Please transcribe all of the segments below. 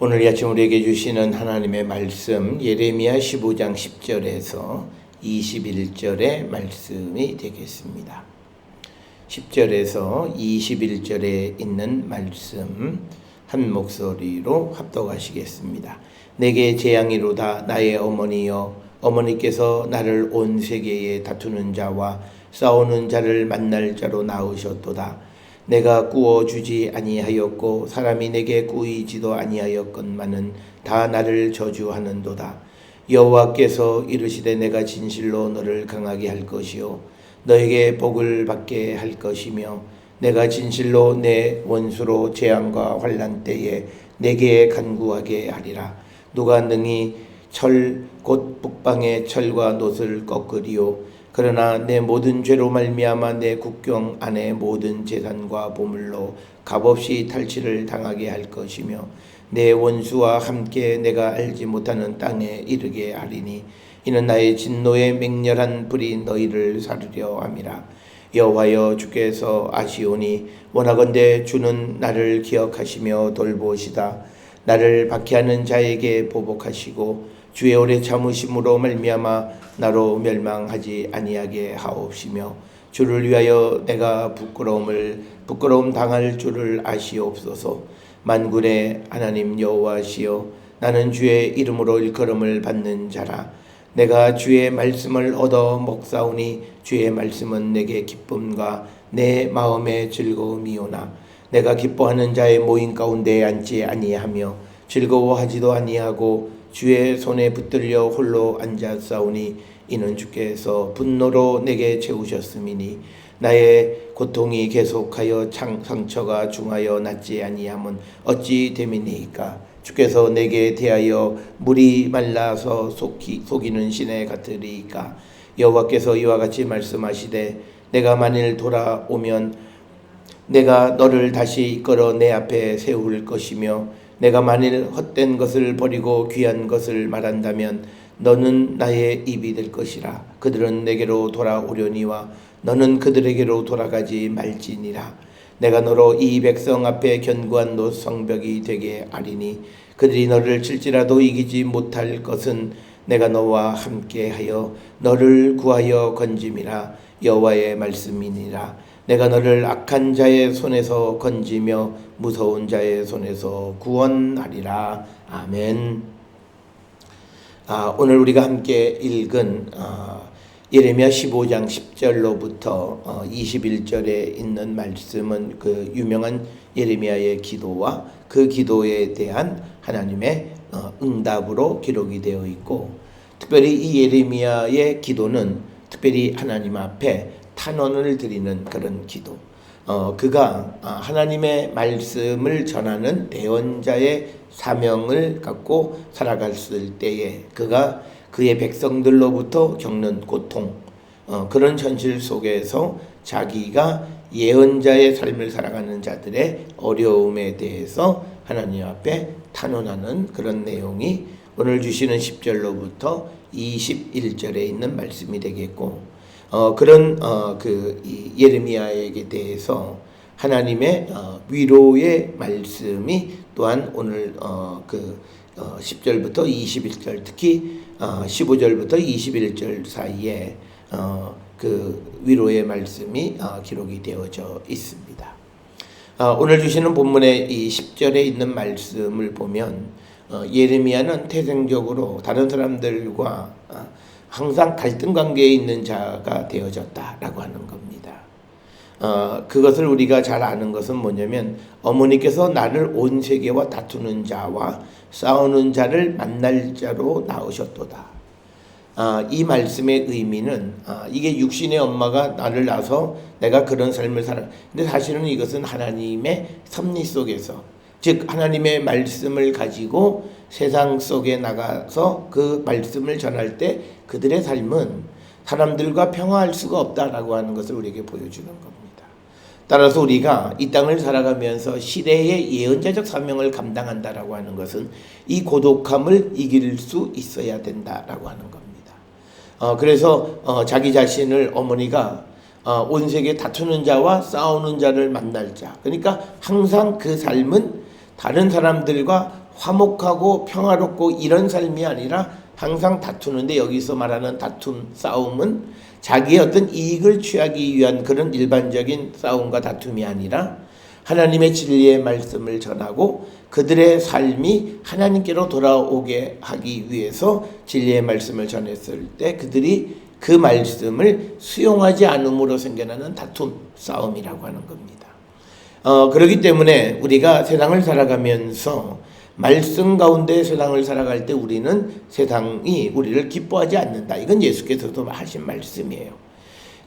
오늘 이 아침 우리에게 주시는 하나님의 말씀 예레미야 15장 10절에서 21절의 말씀이 되겠습니다. 10절에서 21절에 있는 말씀 한 목소리로 합독하시겠습니다. 내게 재앙이로다 나의 어머니여, 어머니께서 나를 온 세계에 다투는 자와 싸우는 자를 만날 자로 낳으셨도다. 내가 구워주지 아니하였고 사람이 내게 구이지도 아니하였건만은 다 나를 저주하는도다. 여호와께서 이르시되 내가 진실로 너를 강하게 할 것이요 너에게 복을 받게 할 것이며 내가 진실로 내 원수로 재앙과 환난 때에 내게 간구하게 하리라. 누가 능히 철 곧 북방의 철과 놋을 꺾으리요 그러나 내 모든 죄로 말미암아 내 국경 안에 모든 재산과 보물로 값없이 탈취를 당하게 할 것이며 내 원수와 함께 내가 알지 못하는 땅에 이르게 하리니 이는 나의 진노의 맹렬한 불이 너희를 사르려 함이라. 여호와여 주께서 아시오니 원하건대 주는 나를 기억하시며 돌보시다. 나를 박해하는 자에게 보복하시고 주의 오래 참으심으로 말미암아 나로 멸망하지 아니하게 하옵시며 주를 위하여 내가 부끄러움 당할 줄을 아시옵소서. 만군의 하나님 여호와시여, 나는 주의 이름으로 일컬음을 받는 자라. 내가 주의 말씀을 얻어 먹사오니 주의 말씀은 내게 기쁨과 내 마음의 즐거움이오나 내가 기뻐하는 자의 모임 가운데 앉지 아니하며 즐거워하지도 아니하고 주의 손에 붙들려 홀로 앉았사오니 이는 주께서 분노로 내게 채우셨음이니 나의 고통이 계속하여 상처가 중하여 낫지 아니함은 어찌 됨이니까. 주께서 내게 대하여 물이 말라서 속이는 시내 같으리까. 여호와께서 이와 같이 말씀하시되 내가 만일 돌아오면 내가 너를 다시 이끌어 내 앞에 세울 것이며 내가 만일 헛된 것을 버리고 귀한 것을 말한다면 너는 나의 입이 될 것이라. 그들은 내게로 돌아오려니와 너는 그들에게로 돌아가지 말지니라. 내가 너로 이 백성 앞에 견고한 놋 성벽이 되게 하리니 그들이 너를 칠지라도 이기지 못할 것은 내가 너와 함께하여 너를 구하여 건짐이라. 여호와의 말씀이니라. 내가 너를 악한 자의 손에서 건지며 무서운 자의 손에서 구원하리라. 아멘. 오늘 우리가 함께 읽은 예레미야 15장 10절로부터 21절에 있는 말씀은 그 유명한 예레미야의 기도와 그 기도에 대한 하나님의 응답으로 기록이 되어 있고, 특별히 이 예레미야의 기도는 특별히 하나님 앞에 탄원을 드리는 그런 기도. 그가 하나님의 말씀을 전하는 대언자의 사명을 갖고 살아갔을 때에 그가 그의 백성들로부터 겪는 고통, 그런 현실 속에서 자기가 예언자의 삶을 살아가는 자들의 어려움에 대해서 하나님 앞에 탄원하는 그런 내용이 오늘 주시는 10절로부터 21절에 있는 말씀이 되겠고, 그런 그 예레미야에게 대해서 하나님의 위로의 말씀이 또한 오늘 10절부터 21절, 특히 15절부터 21절 사이에 그 위로의 말씀이 기록이 되어져 있습니다. 오늘 주시는 본문의 이 10절에 있는 말씀을 보면 예레미야는 태생적으로 다른 사람들과 항상 갈등 관계에 있는 자가 되어졌다라고 하는 겁니다. 그것을 우리가 잘 아는 것은 뭐냐면 어머니께서 나를 온 세계와 다투는 자와 싸우는 자를 만날 자로 낳으셨도다. 이 말씀의 의미는 이게 육신의 엄마가 나를 낳아서 내가 그런 삶을 살아. 근데 사실은 이것은 하나님의 섭리 속에서, 즉 하나님의 말씀을 가지고 세상 속에 나가서 그 말씀을 전할 때 그들의 삶은 사람들과 평화할 수가 없다라고 하는 것을 우리에게 보여주는 겁니다. 따라서 우리가 이 땅을 살아가면서 시대의 예언자적 사명을 감당한다라고 하는 것은 이 고독함을 이길 수 있어야 된다라고 하는 겁니다. 그래서 자기 자신을 어머니가 온 세계 다투는 자와 싸우는 자를 만날 자, 그러니까 항상 그 삶은 다른 사람들과 화목하고 평화롭고 이런 삶이 아니라 항상 다투는데, 여기서 말하는 다툼, 싸움은 자기의 어떤 이익을 취하기 위한 그런 일반적인 싸움과 다툼이 아니라 하나님의 진리의 말씀을 전하고 그들의 삶이 하나님께로 돌아오게 하기 위해서 진리의 말씀을 전했을 때 그들이 그 말씀을 수용하지 않음으로 생겨나는 다툼, 싸움이라고 하는 겁니다. 그렇기 때문에 우리가 세상을 살아가면서 말씀 가운데 세상을 살아갈 때 우리는 세상이 우리를 기뻐하지 않는다. 이건 예수께서도 하신 말씀이에요.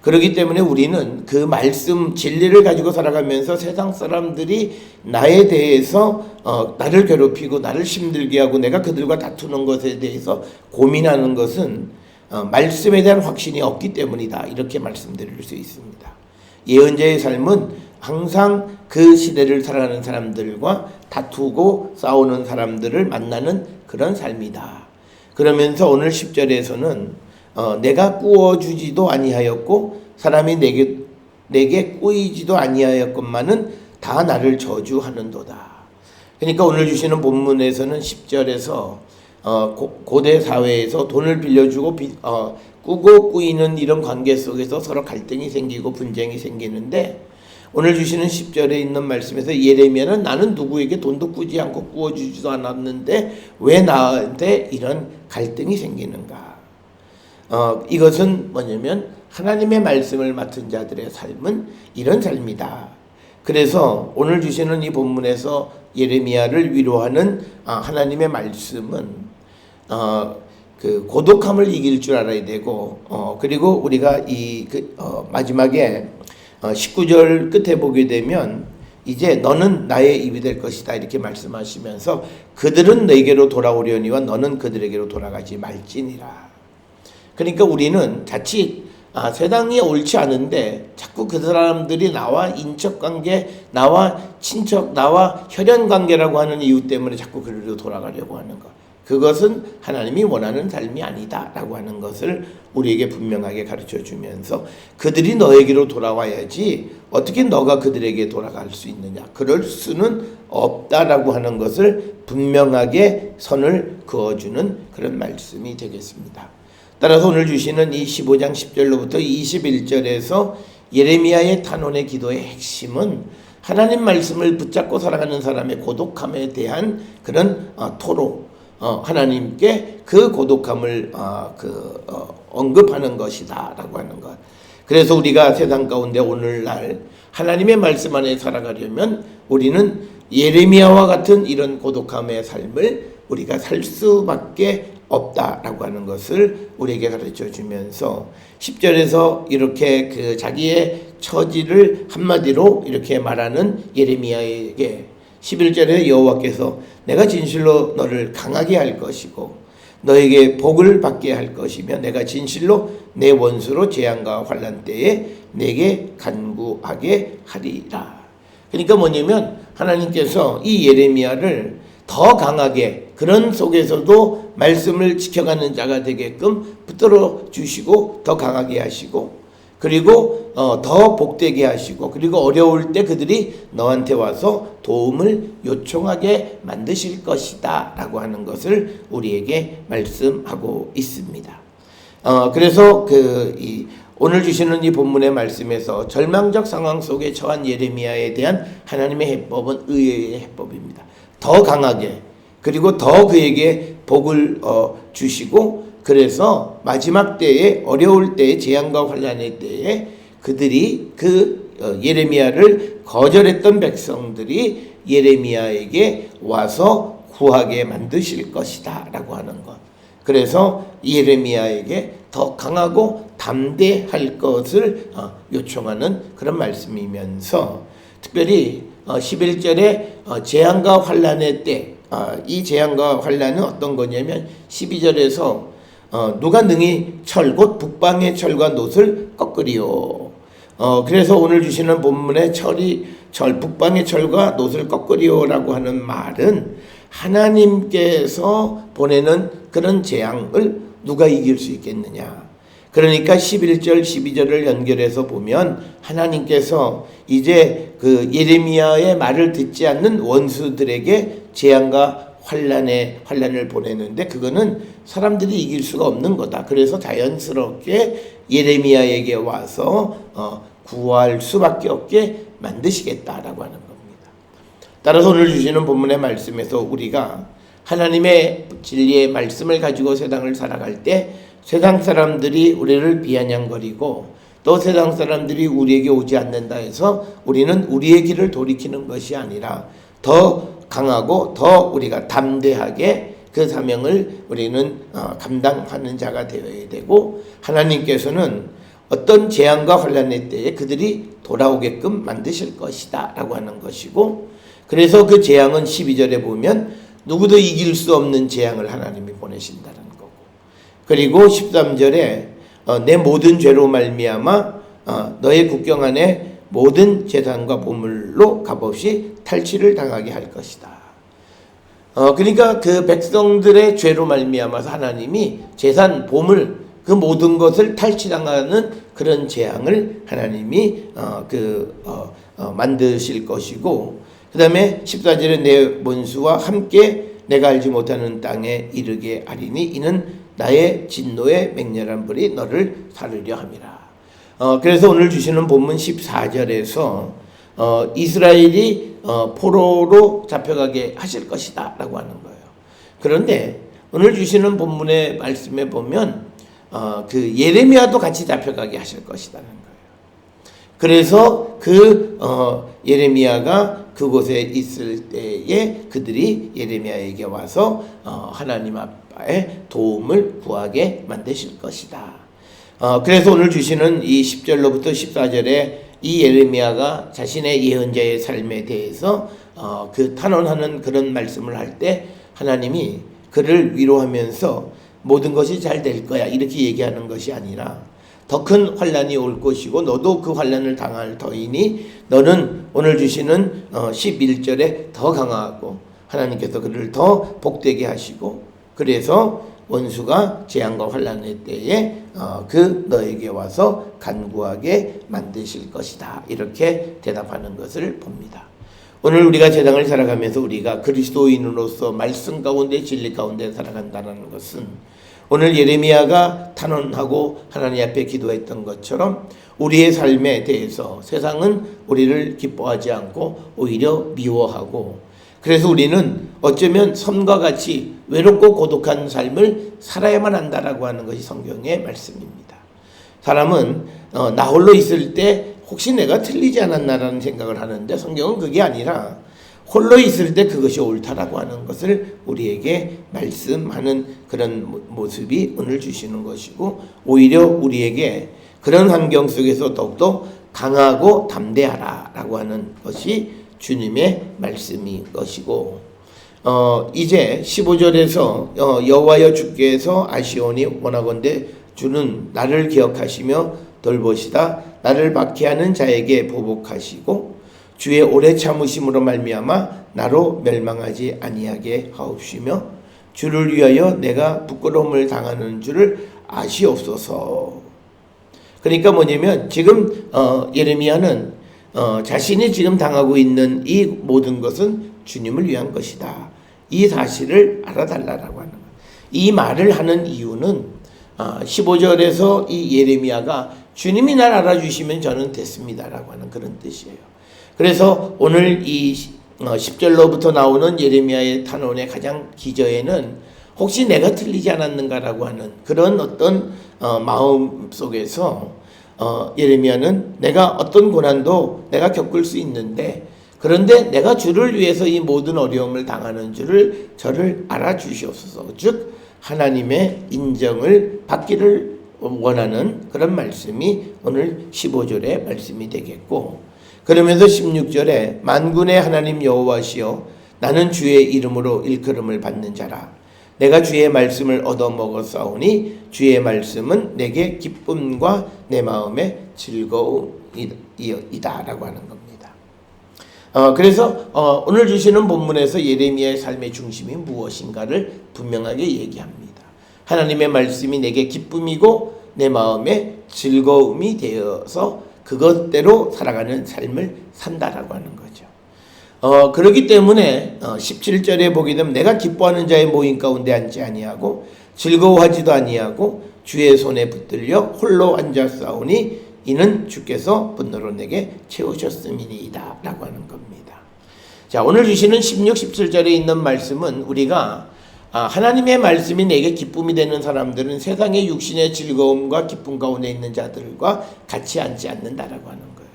그렇기 때문에 우리는 그 말씀, 진리를 가지고 살아가면서 세상 사람들이 나에 대해서 나를 괴롭히고 나를 힘들게 하고 내가 그들과 다투는 것에 대해서 고민하는 것은 말씀에 대한 확신이 없기 때문이다. 이렇게 말씀드릴 수 있습니다. 예언자의 삶은 항상 그 시대를 살아가는 사람들과 다투고 싸우는 사람들을 만나는 그런 삶이다. 그러면서 오늘 10절에서는 내가 꾸어주지도 아니하였고 사람이 내게 꾸이지도 아니하였건만은 다 나를 저주하는도다. 그러니까 오늘 주시는 본문에서는 10절에서 고대 사회에서 돈을 빌려주고 꾸고 꾸이는 이런 관계 속에서 서로 갈등이 생기고 분쟁이 생기는데, 오늘 주시는 10절에 있는 말씀에서 예레미야는 나는 누구에게 돈도 꾸지 않고 꾸어주지도 않았는데 왜 나한테 이런 갈등이 생기는가. 이것은 뭐냐면 하나님의 말씀을 맡은 자들의 삶은 이런 삶이다. 그래서 오늘 주시는 이 본문에서 예레미야를 위로하는 하나님의 말씀은 그 고독함을 이길 줄 알아야 되고, 그리고 우리가 마지막에 19절 끝에 보게 되면 이제 너는 나의 입이 될 것이다 이렇게 말씀하시면서 그들은 내게로 돌아오려니와 너는 그들에게로 돌아가지 말지니라. 그러니까 우리는 자칫 세상이 옳지 않은데 자꾸 그 사람들이 나와 인척관계, 나와 친척, 나와 혈연관계라고 하는 이유 때문에 자꾸 그리로 돌아가려고 하는 것, 그것은 하나님이 원하는 삶이 아니다 라고 하는 것을 우리에게 분명하게 가르쳐 주면서 그들이 너에게로 돌아와야지 어떻게 너가 그들에게 돌아갈 수 있느냐, 그럴 수는 없다라고 하는 것을 분명하게 선을 그어주는 그런 말씀이 되겠습니다. 따라서 오늘 주시는 이 15장 10절로부터 21절에서 예레미야의 탄원의 기도의 핵심은 하나님 말씀을 붙잡고 살아가는 사람의 고독함에 대한 그런 토로, 하나님께 그 고독함을 언급하는 것이다 라고 하는 것. 그래서 우리가 세상 가운데 오늘날 하나님의 말씀 안에 살아가려면 우리는 예레미야와 같은 이런 고독함의 삶을 우리가 살 수밖에 없다라고 하는 것을 우리에게 가르쳐 주면서 10절에서 이렇게 그 자기의 처지를 한마디로 이렇게 말하는 예레미야에게 11절에 여호와께서 내가 진실로 너를 강하게 할 것이고 너에게 복을 받게 할 것이며 내가 진실로 내 원수로 재앙과 환난 때에 내게 간구하게 하리라. 그러니까 뭐냐면 하나님께서 이 예레미야를 더 강하게, 그런 속에서도 말씀을 지켜가는 자가 되게끔 붙들어 주시고 더 강하게 하시고, 그리고 더 복되게 하시고, 그리고 어려울 때 그들이 너한테 와서 도움을 요청하게 만드실 것이다 라고 하는 것을 우리에게 말씀하고 있습니다. 그래서 오늘 주시는 이 본문의 말씀에서 절망적 상황 속에 처한 예레미야에 대한 하나님의 해법은 의의 해법입니다. 더 강하게, 그리고 더 그에게 복을 주시고, 그래서 마지막 때에, 어려울 때에, 재앙과 환난의 때에 그들이 예레미야를 거절했던 백성들이 예레미야에게 와서 구하게 만드실 것이다 라고 하는 것. 그래서 예레미야에게 더 강하고 담대할 것을 요청하는 그런 말씀이면서, 특별히 11절에 재앙과 환난의 때, 이 재앙과 환난은 어떤 거냐면 12절에서 누가 능히 곧 북방의 철과 놋을 꺾으리요. 그래서 오늘 주시는 본문의 북방의 철과 놋을 꺾으리요라고 하는 말은 하나님께서 보내는 그런 재앙을 누가 이길 수 있겠느냐. 그러니까 11절 12절을 연결해서 보면 하나님께서 이제 그 예레미야의 말을 듣지 않는 원수들에게 재앙과 환란을 보내는데 그거는 사람들이 이길 수가 없는 거다. 그래서 자연스럽게 예레미야에게 와서 구할 수밖에 없게 만드시겠다라고 하는 겁니다. 따라서 오늘 주시는 본문의 말씀에서 우리가 하나님의 진리의 말씀을 가지고 세상을 살아갈 때 세상 사람들이 우리를 비아냥거리고 또 세상 사람들이 우리에게 오지 않는다 해서 우리는 우리의 길을 돌이키는 것이 아니라 더 강하고 더 우리가 담대하게 그 사명을 우리는 감당하는 자가 되어야 되고, 하나님께서는 어떤 재앙과 환난의 때에 그들이 돌아오게끔 만드실 것이다 라고 하는 것이고, 그래서 그 재앙은 12절에 보면 누구도 이길 수 없는 재앙을 하나님이 보내신다는 거고, 그리고 13절에 내 모든 죄로 말미암아 너의 국경 안에 모든 재산과 보물로 값없이 탈취를 당하게 할 것이다. 그러니까 그 백성들의 죄로 말미암아서 하나님이 재산, 보물 그 모든 것을 탈취당하는 그런 재앙을 하나님이 만드실 것이고, 그 다음에 14절에 내 원수와 함께 내가 알지 못하는 땅에 이르게 하리니 이는 나의 진노의 맹렬한 불이 너를 사르려 함이라. 그래서 오늘 주시는 본문 14절에서 이스라엘이 포로로 잡혀가게 하실 것이다 라고 하는 거예요. 그런데 오늘 주시는 본문의 말씀에 보면 그 예레미야도 같이 잡혀가게 하실 것이라는 거예요. 그래서 예레미야가 그곳에 있을 때에 그들이 예레미야에게 와서 하나님 앞에 도움을 구하게 만드실 것이다. 그래서 오늘 주시는 이 10절로부터 14절에 이 예레미야가 자신의 예언자의 삶에 대해서 탄원하는 그런 말씀을 할 때 하나님이 그를 위로하면서 모든 것이 잘 될 거야 이렇게 얘기하는 것이 아니라 더 큰 환난이 올 것이고 너도 그 환난을 당할 터이니 너는 오늘 주시는 11절에 더 강하고 하나님께서 그를 더 복되게 하시고, 그래서 원수가 재앙과 환난의 때에 너에게 와서 간구하게 만드실 것이다 이렇게 대답하는 것을 봅니다. 오늘 우리가 세상을 살아가면서 우리가 그리스도인으로서 말씀 가운데 진리 가운데 살아간다는 것은 오늘 예레미야가 탄원하고 하나님 앞에 기도했던 것처럼 우리의 삶에 대해서 세상은 우리를 기뻐하지 않고 오히려 미워하고, 그래서 우리는 어쩌면 섬과 같이 외롭고 고독한 삶을 살아야만 한다라고 하는 것이 성경의 말씀입니다. 사람은 나 홀로 있을 때 혹시 내가 틀리지 않았나라는 생각을 하는데 성경은 그게 아니라 홀로 있을 때 그것이 옳다라고 하는 것을 우리에게 말씀하는 그런 모습이 오늘 주시는 것이고, 오히려 우리에게 그런 환경 속에서 더욱더 강하고 담대하라라고 하는 것이 주님의 말씀인 것이고, 이제 15절에서 여호와여 주께서 아시오니 원하건대 주는 나를 기억하시며 돌보시다 나를 박해하는 자에게 보복하시고 주의 오래 참으심으로 말미암아 나로 멸망하지 아니하게 하옵시며 주를 위하여 내가 부끄러움을 당하는 줄을 아시옵소서. 그러니까 뭐냐면 지금 예레미야는 자신이 지금 당하고 있는 이 모든 것은 주님을 위한 것이다. 이 사실을 알아달라고 하는 거예요. 이 말을 하는 이유는 15절에서 이 예레미야가 주님이 날 알아주시면 저는 됐습니다라고 하는 그런 뜻이에요. 그래서 오늘 이 10절로부터 나오는 예레미야의 탄원의 가장 기저에는 혹시 내가 틀리지 않았는가라고 하는 그런 어떤 마음 속에서 예레미야는 내가 어떤 고난도 내가 겪을 수 있는데, 그런데 내가 주를 위해서 이 모든 어려움을 당하는 줄을 저를 알아주시옵소서. 즉 하나님의 인정을 받기를 원하는 그런 말씀이 오늘 15절의 말씀이 되겠고, 그러면서 16절에 만군의 하나님 여호와시여 나는 주의 이름으로 일컬음을 받는 자라. 내가 주의 말씀을 얻어먹었사오니 주의 말씀은 내게 기쁨과 내 마음의 즐거움이다 라고 하는 겁니다. 그래서 오늘 주시는 본문에서 예레미야의 삶의 중심이 무엇인가를 분명하게 얘기합니다. 하나님의 말씀이 내게 기쁨이고 내 마음의 즐거움이 되어서 그것대로 살아가는 삶을 산다라고 하는 거죠. 그렇기 때문에 17절에 보게 되면 내가 기뻐하는 자의 모임 가운데 앉지 아니하고 즐거워하지도 아니하고 주의 손에 붙들려 홀로 앉아 싸우니 이는 주께서 분노로 내게 채우셨음이니이다 라고 하는 겁니다. 자, 오늘 주시는 16, 17절에 있는 말씀은 우리가 하나님의 말씀이 내게 기쁨이 되는 사람들은 세상의 육신의 즐거움과 기쁨 가운데 있는 자들과 같이 앉지 않는다라고 하는 거예요.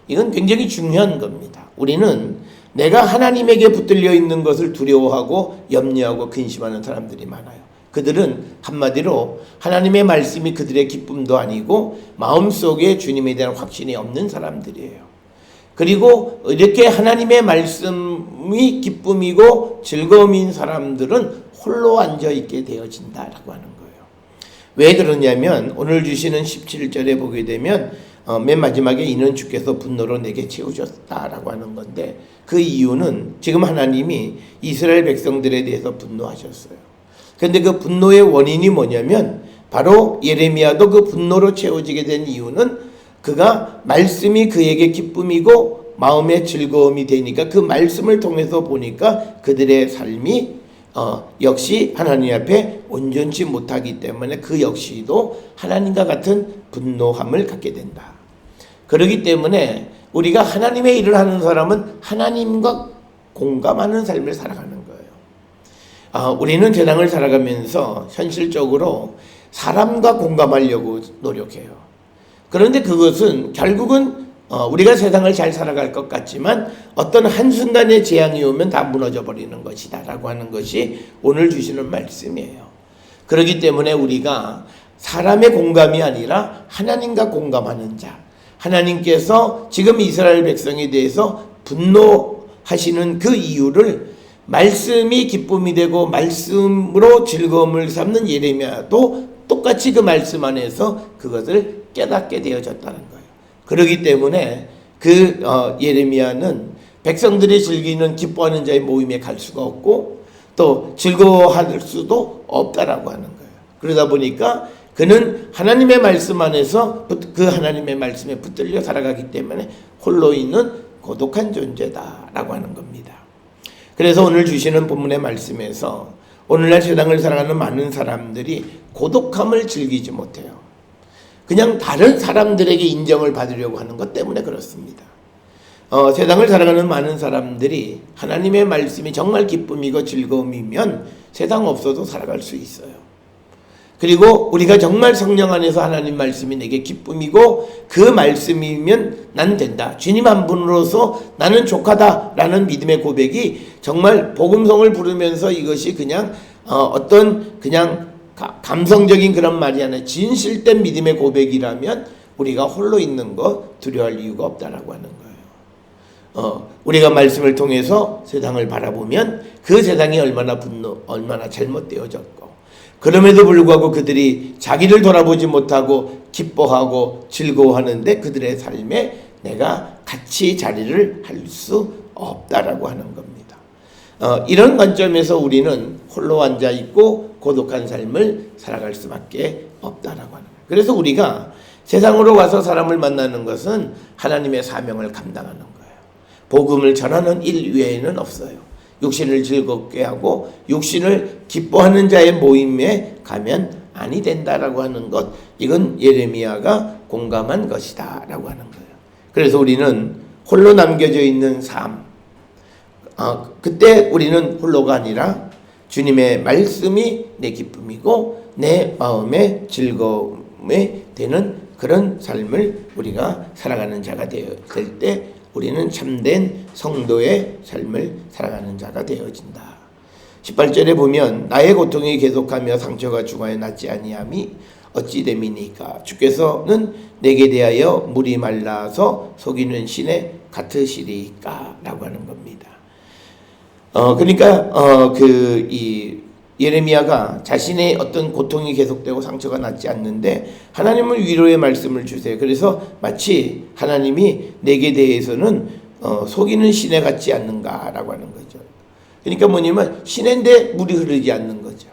이건 굉장히 중요한 겁니다. 우리는 내가 하나님에게 붙들려 있는 것을 두려워하고 염려하고 근심하는 사람들이 많아요. 그들은 한마디로 하나님의 말씀이 그들의 기쁨도 아니고 마음속에 주님에 대한 확신이 없는 사람들이에요. 그리고 이렇게 하나님의 말씀이 기쁨이고 즐거움인 사람들은 홀로 앉아있게 되어진다라고 하는 거예요. 왜 그러냐면 오늘 주시는 17절에 보게 되면 맨 마지막에 이는 주께서 분노로 내게 채우셨다라고 하는 건데 그 이유는 지금 하나님이 이스라엘 백성들에 대해서 분노하셨어요. 그런데 그 분노의 원인이 뭐냐면 바로 예레미야도 그 분노로 채워지게 된 이유는 그가 말씀이 그에게 기쁨이고 마음의 즐거움이 되니까 그 말씀을 통해서 보니까 그들의 삶이 역시 하나님 앞에 온전치 못하기 때문에 그 역시도 하나님과 같은 분노함을 갖게 된다. 그렇기 때문에 우리가 하나님의 일을 하는 사람은 하나님과 공감하는 삶을 살아가는 거예요. 우리는 세상을 살아가면서 현실적으로 사람과 공감하려고 노력해요. 그런데 그것은 결국은 우리가 세상을 잘 살아갈 것 같지만 어떤 한순간의 재앙이 오면 다 무너져 버리는 것이다 라고 하는 것이 오늘 주시는 말씀이에요. 그렇기 때문에 우리가 사람의 공감이 아니라 하나님과 공감하는 자, 하나님께서 지금 이스라엘 백성에 대해서 분노하시는 그 이유를 말씀이 기쁨이 되고 말씀으로 즐거움을 삼는 예레미야도 똑같이 그 말씀 안에서 그것을 깨닫게 되어졌다는 거예요. 그렇기 때문에 예레미야는 백성들이 즐기는 기뻐하는 자의 모임에 갈 수가 없고 또 즐거워할 수도 없다라고 하는 거예요. 그러다 보니까 그는 하나님의 말씀 안에서 그 하나님의 말씀에 붙들려 살아가기 때문에 홀로 있는 고독한 존재다라고 하는 겁니다. 그래서 오늘 주시는 본문의 말씀에서 오늘날 세상을 살아가는 많은 사람들이 고독함을 즐기지 못해요. 그냥 다른 사람들에게 인정을 받으려고 하는 것 때문에 그렇습니다. 세상을 살아가는 많은 사람들이 하나님의 말씀이 정말 기쁨이고 즐거움이면 세상 없어도 살아갈 수 있어요. 그리고 우리가 정말 성령 안에서 하나님 말씀이 내게 기쁨이고 그 말씀이면 난 된다. 주님 한 분으로서 나는 족하다라는 믿음의 고백이 정말 복음성을 부르면서 이것이 그냥 어떤 그냥 감성적인 그런 말이 아니라 진실된 믿음의 고백이라면 우리가 홀로 있는 거 두려워할 이유가 없다라고 하는 거예요. 우리가 말씀을 통해서 세상을 바라보면 그 세상이 얼마나 잘못되어졌고 그럼에도 불구하고 그들이 자기를 돌아보지 못하고 기뻐하고 즐거워하는데 그들의 삶에 내가 같이 자리를 할 수 없다라고 하는 겁니다. 이런 관점에서 우리는 홀로 앉아있고 고독한 삶을 살아갈 수밖에 없다라고 하는 거예요. 그래서 우리가 세상으로 와서 사람을 만나는 것은 하나님의 사명을 감당하는 거예요. 복음을 전하는 일 외에는 없어요. 육신을 즐겁게 하고 육신을 기뻐하는 자의 모임에 가면 아니 된다라고 하는 것, 이건 예레미야가 공감한 것이다 라고 하는 거예요. 그래서 우리는 홀로 남겨져 있는 삶, 그때 우리는 홀로가 아니라 주님의 말씀이 내 기쁨이고 내 마음의 즐거움이 되는 그런 삶을 우리가 살아가는 자가 될 때 우리는 참된 성도의 삶을 살아가는 자가 되어진다. 18절에 보면 나의 고통이 계속하며 상처가 중하여 낫지 아니함이 어찌 됨이니까 주께서는 내게 대하여 물이 말라서 속이는 신에 같으시리까 라고 하는 겁니다. 그러니까 이 예레미야가 자신의 어떤 고통이 계속되고 상처가 낫지 않는데 하나님은 위로의 말씀을 주세요. 그래서 마치 하나님이 내게 대해서는 속이는 시내 같지 않는가라고 하는 거죠. 그러니까 뭐냐면 시내인데 물이 흐르지 않는 거죠.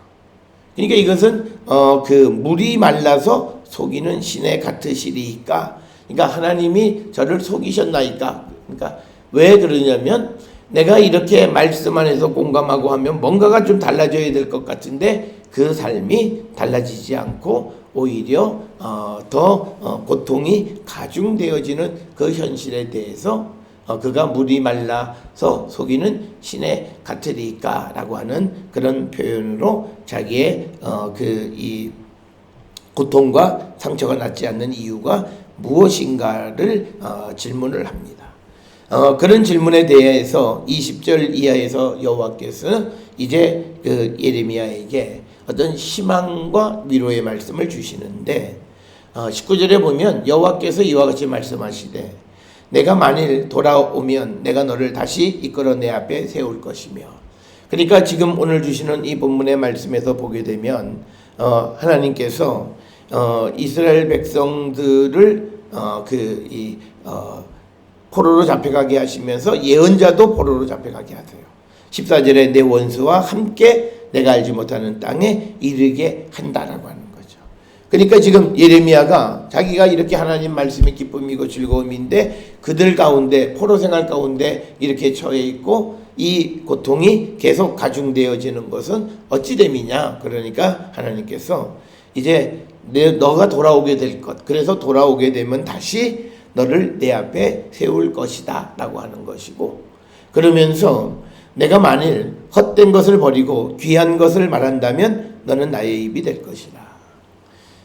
그러니까 이것은 그 물이 말라서 속이는 시내 같으시리까. 그러니까 하나님이 저를 속이셨나이까. 그러니까 왜 그러냐면 내가 이렇게 말씀 안에서 공감하고 하면 뭔가가 좀 달라져야 될 것 같은데 그 삶이 달라지지 않고 오히려 더 고통이 가중되어지는 그 현실에 대해서 그가 물이 말라서 속이는 신의 같으리까라고 하는 그런 표현으로 자기의 이 고통과 상처가 낫지 않는 이유가 무엇인가를 질문을 합니다. 그런 질문에 대해서 20절 이하에서 여호와께서 이제 그 예레미야에게 어떤 희망과 위로의 말씀을 주시는데 19절에 보면 여호와께서 이와 같이 말씀하시되 내가 만일 돌아오면 내가 너를 다시 이끌어 내 앞에 세울 것이며, 그러니까 지금 오늘 주시는 이 본문의 말씀에서 보게 되면 하나님께서 이스라엘 백성들을 포로로 잡혀가게 하시면서 예언자도 포로로 잡혀가게 하세요. 14절에 내 원수와 함께 내가 알지 못하는 땅에 이르게 한다라고 하는 거죠. 그러니까 지금 예레미야가 자기가 이렇게 하나님 말씀이 기쁨이고 즐거움인데 그들 가운데 포로 생활 가운데 이렇게 처해 있고 이 고통이 계속 가중되어지는 것은 어찌 됨이냐. 그러니까 하나님께서 이제 너가 돌아오게 될 것, 그래서 돌아오게 되면 다시 너를 내 앞에 세울 것이다 라고 하는 것이고, 그러면서 내가 만일 헛된 것을 버리고 귀한 것을 말한다면 너는 나의 입이 될 것이라.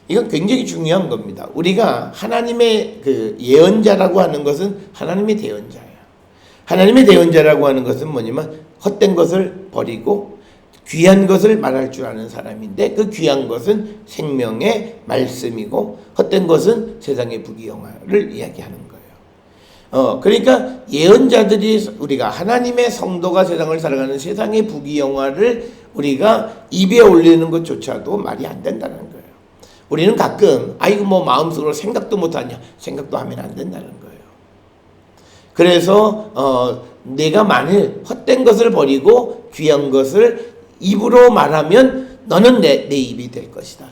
이건 굉장히 중요한 겁니다. 우리가 하나님의 그 예언자라고 하는 것은 하나님의 대언자예요. 하나님의 대언자라고 하는 것은 뭐냐면 헛된 것을 버리고 귀한 것을 말할 줄 아는 사람인데, 그 귀한 것은 생명의 말씀이고 헛된 것은 세상의 부귀영화를 이야기하는 거예요. 그러니까 예언자들이, 우리가 하나님의 성도가 세상을 살아가는 세상의 부귀영화를 우리가 입에 올리는 것조차도 말이 안 된다는 거예요. 우리는 가끔 아이고 뭐 마음속으로 생각도 못하냐, 생각도 하면 안 된다는 거예요. 그래서 내가 만일 헛된 것을 버리고 귀한 것을 입으로 말하면 너는 내 입이 될 것이다.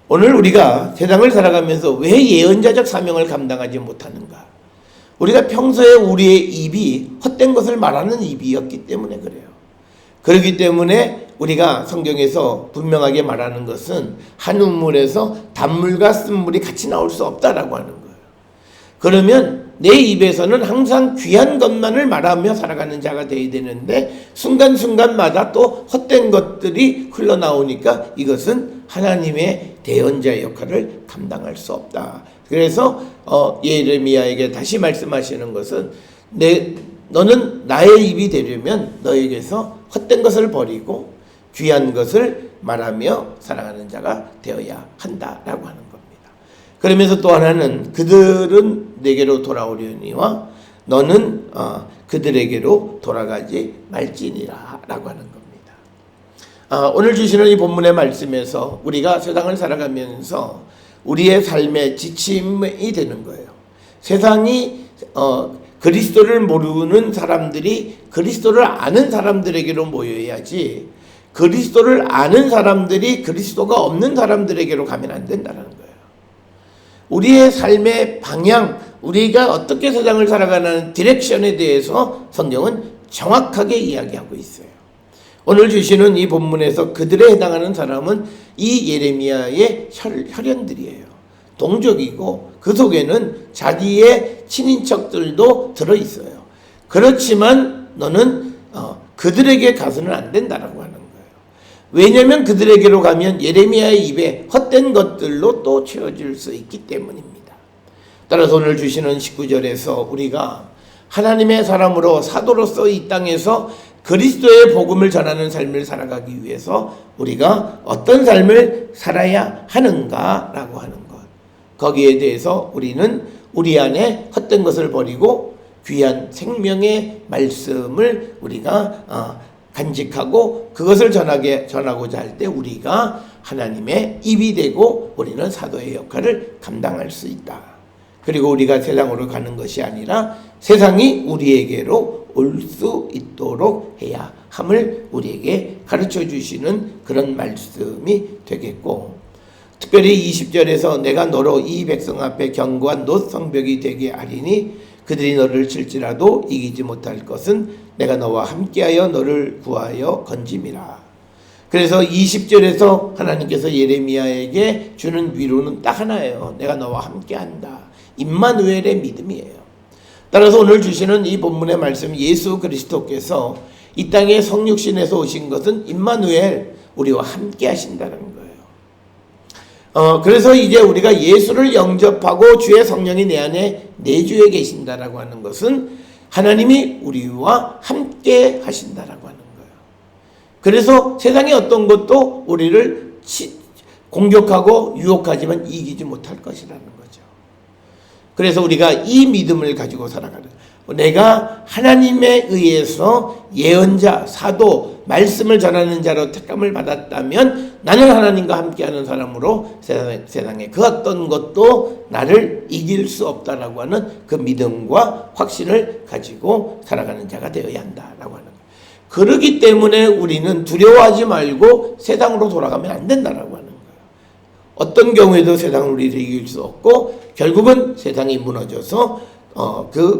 오늘 우리가 세상을 살아가면서 왜 예언자적 사명을 감당하지 못하는가? 우리가 평소에 우리의 입이 헛된 것을 말하는 입이었기 때문에 그래요. 그렇기 때문에 우리가 성경에서 분명하게 말하는 것은 한 우물에서 단물과 쓴물이 같이 나올 수 없다라고 하는 거예요. 그러면 내 입에서는 항상 귀한 것만을 말하며 살아가는 자가 되어야 되는데 순간순간마다 또 헛된 것들이 흘러나오니까 이것은 하나님의 대언자의 역할을 감당할 수 없다. 그래서 예레미야에게 다시 말씀하시는 것은 너는 나의 입이 되려면 너에게서 헛된 것을 버리고 귀한 것을 말하며 살아가는 자가 되어야 한다라고 하는 겁니다. 그러면서 또 하나는 그들은 내게로 돌아오려니와 너는 그들에게로 돌아가지 말지니라 라고 하는 겁니다. 오늘 주시는 이 본문의 말씀에서 우리가 세상을 살아가면서 우리의 삶의 지침이 되는 거예요. 세상이 그리스도를 모르는 사람들이 그리스도를 아는 사람들에게로 모여야지, 그리스도를 아는 사람들이 그리스도가 없는 사람들에게로 가면 안 된다는 거예요. 우리의 삶의 방향, 우리가 어떻게 세상을 살아가는 디렉션에 대해서 성경은 정확하게 이야기하고 있어요. 오늘 주시는 이 본문에서 그들에 해당하는 사람은 이 예레미야의 혈연들이에요. 동족이고 그 속에는 자기의 친인척들도 들어있어요. 그렇지만 너는 그들에게 가서는 안 된다라고 하는 거예요. 왜냐하면 그들에게로 가면 예레미야의 입에 헛된 것들로 또 채워질 수 있기 때문입니다. 따라서 오늘 주시는 19절에서 우리가 하나님의 사람으로 사도로서 이 땅에서 그리스도의 복음을 전하는 삶을 살아가기 위해서 우리가 어떤 삶을 살아야 하는가라고 하는 것, 거기에 대해서 우리는 우리 안에 헛된 것을 버리고 귀한 생명의 말씀을 우리가 간직하고 그것을 전하고자 할 때 우리가 하나님의 입이 되고 우리는 사도의 역할을 감당할 수 있다. 그리고 우리가 세상으로 가는 것이 아니라 세상이 우리에게로 올 수 있도록 해야 함을 우리에게 가르쳐 주시는 그런 말씀이 되겠고, 특별히 20절에서 내가 너로 이 백성 앞에 견고한 놋 성벽이 되게 하리니 그들이 너를 칠지라도 이기지 못할 것은 내가 너와 함께하여 너를 구하여 건짐이라. 그래서 20절에서 하나님께서 예레미야에게 주는 위로는 딱 하나예요. 내가 너와 함께한다. 임마누엘의 믿음이에요. 따라서 오늘 주시는 이 본문의 말씀, 예수 그리스도께서 이 땅에 성육신에서 오신 것은 임마누엘, 우리와 함께 하신다는 거예요. 그래서 이제 우리가 예수를 영접하고 주의 성령이 내 안에 내주에 계신다라고 하는 것은 하나님이 우리와 함께 하신다라고 하는 거예요. 그래서 세상의 어떤 것도 우리를 공격하고 유혹하지만 이기지 못할 것이라는 거죠. 그래서 우리가 이 믿음을 가지고 살아가는, 내가 하나님에 의해서 예언자, 사도, 말씀을 전하는 자로 택감을 받았다면 나는 하나님과 함께하는 사람으로 세상에 그 어떤 것도 나를 이길 수 없다라고 하는 그 믿음과 확신을 가지고 살아가는 자가 되어야 한다라고 하는 거예요. 그렇기 때문에 우리는 두려워하지 말고 세상으로 돌아가면 안 된다라고 하는 거예요. 어떤 경우에도 세상은 우리를 이길 수 없고 결국은 세상이 무너져서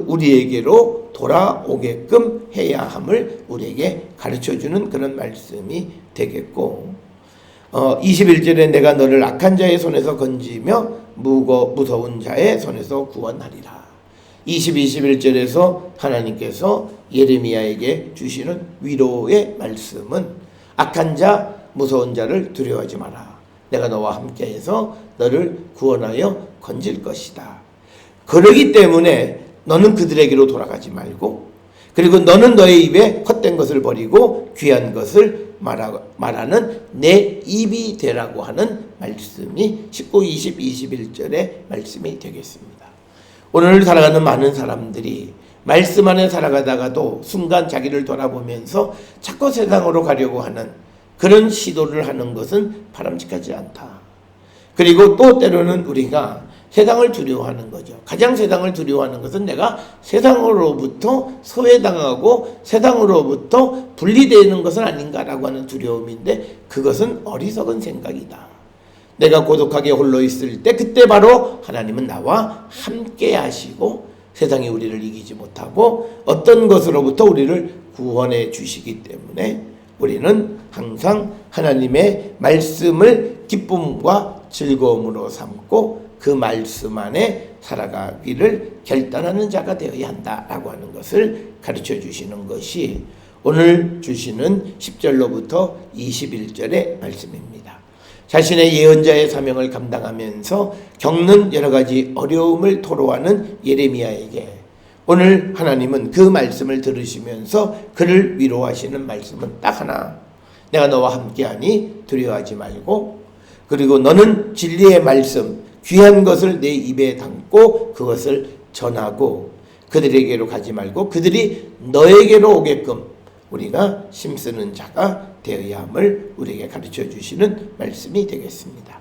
우리에게로 돌아오게끔 해야 함을 우리에게 가르쳐주는 그런 말씀이 되겠고, 21절에 내가 너를 악한 자의 손에서 건지며 무서운 자의 손에서 구원하리라. 21절에서 하나님께서 예레미야에게 주시는 위로의 말씀은 악한 자, 무서운 자를 두려워하지 마라. 내가 너와 함께해서 너를 구원하여 건질 것이다. 그러기 때문에 너는 그들에게로 돌아가지 말고, 그리고 너는 너의 입에 헛된 것을 버리고 귀한 것을 말하는 내 입이 되라고 하는 말씀이 19, 20, 21절의 말씀이 되겠습니다. 오늘 살아가는 많은 사람들이 말씀 안에 살아가다가도 순간 자기를 돌아보면서 자꾸 세상으로 가려고 하는 그런 시도를 하는 것은 바람직하지 않다. 그리고 또 때로는 우리가 세상을 두려워하는 거죠. 가장 세상을 두려워하는 것은 내가 세상으로부터 소외당하고 세상으로부터 분리되는 것은 아닌가라고 하는 두려움인데, 그것은 어리석은 생각이다. 내가 고독하게 홀로 있을 때 그때 바로 하나님은 나와 함께 하시고 세상이 우리를 이기지 못하고 어떤 것으로부터 우리를 구원해 주시기 때문에 우리는 항상 하나님의 말씀을 기쁨과 즐거움으로 삼고 그 말씀 안에 살아가기를 결단하는 자가 되어야 한다라고 하는 것을 가르쳐 주시는 것이 오늘 주시는 10절로부터 21절의 말씀입니다. 자신의 예언자의 사명을 감당하면서 겪는 여러 가지 어려움을 토로하는 예레미야에게 오늘 하나님은 그 말씀을 들으시면서 그를 위로하시는 말씀은 딱 하나, 내가 너와 함께하니 두려워하지 말고, 그리고 너는 진리의 말씀, 귀한 것을 내 입에 담고 그것을 전하고 그들에게로 가지 말고 그들이 너에게로 오게끔 우리가 힘쓰는 자가 되어야 함을 우리에게 가르쳐 주시는 말씀이 되겠습니다.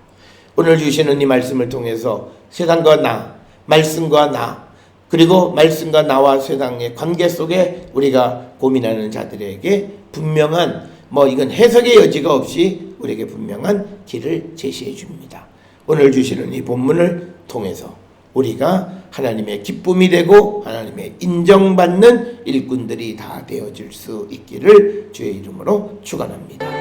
오늘 주시는 이 말씀을 통해서 세상과 나, 말씀과 나, 그리고 말씀과 나와 세상의 관계 속에 우리가 고민하는 자들에게 분명한, 이건 해석의 여지가 없이 우리에게 분명한 길을 제시해 줍니다. 오늘 주시는 이 본문을 통해서 우리가 하나님의 기쁨이 되고 하나님의 인정받는 일꾼들이 다 되어질 수 있기를 주의 이름으로 축원합니다.